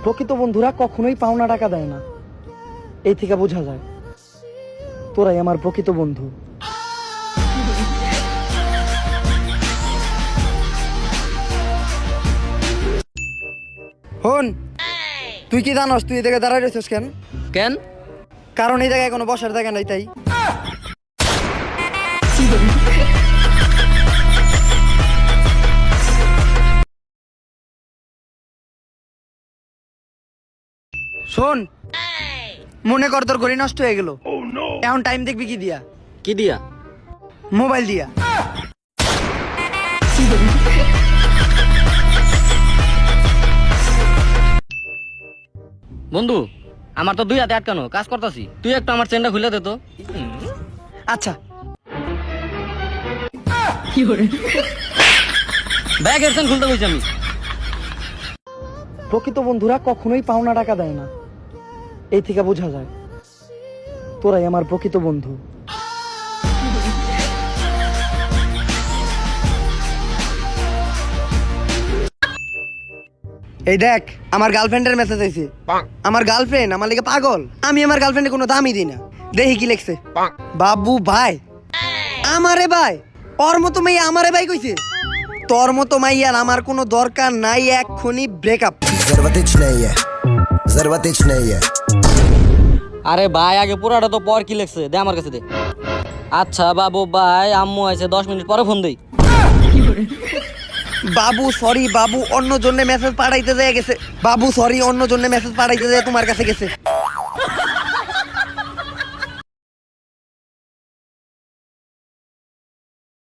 প্রকৃত বন্ধুরা কখনোই পাওনা টাকা দেয় না, এই থেকে বোঝা যায় তোরাই আমার প্রকৃত বন্ধু। হন, তুই কি জানোস তুই এই জায়গায় দাঁড়ায় রয়েছিস কেন? কেন? কারণ এই জায়গায় কোনো বসার জায়গা নাই, তাই। শোন, মনে কর তোর ঘড়ি নষ্ট হয়ে গেল, এখন টাইম দেখবি কি দিয়া? কি দিয়া? মোবাইল দিয়া। বন্ধু, আমার তো 2 হাতে আটকানো, কাজ করতেছি, তুই একটু আমার চেনটা খুলে দে তো। আচ্ছা। ব্যাগের চেন খুলতে বলছি আমি। প্রকৃত বন্ধুরা কখনোই পাওনা টাকা দেয় না, এই থেকে বোঝা যায় তোরাই আমার প্রকৃত বন্ধু। এই দেখ, আমার গার্লফ্রেন্ডের মেসেজ আইছে। আমার গার্লফ্রেন্ড আমার লিগে পাগল, আমি আমার গার্লফ্রেন্ডে কোনো দামই দিই না। দেখি কি লিখছে। বাবু ভাই, আমারে ভাই, ওর মতো মাইয়া আমারে ভাই কইছে। তোর মতো মাইয়ার আমার কোনো দরকার নাই, এক্ষুনি ব্রেকআপ। जरूरत नहीं है। আরে ভাই, আগে পুরাটা তো পর কি লিখছে দে আমার কাছে দে। আচ্ছা বাবু ভাই, আম্মু আছে, 10 মিনিট পরে ফোন দেই। বাবু সরি, বাবু অন্য জন্য মেসেজ পাঠাইতে যায় গেছে। বাবু সরি, অন্য জন্য মেসেজ পাঠাইতে যায় তোমার কাছে গেছে।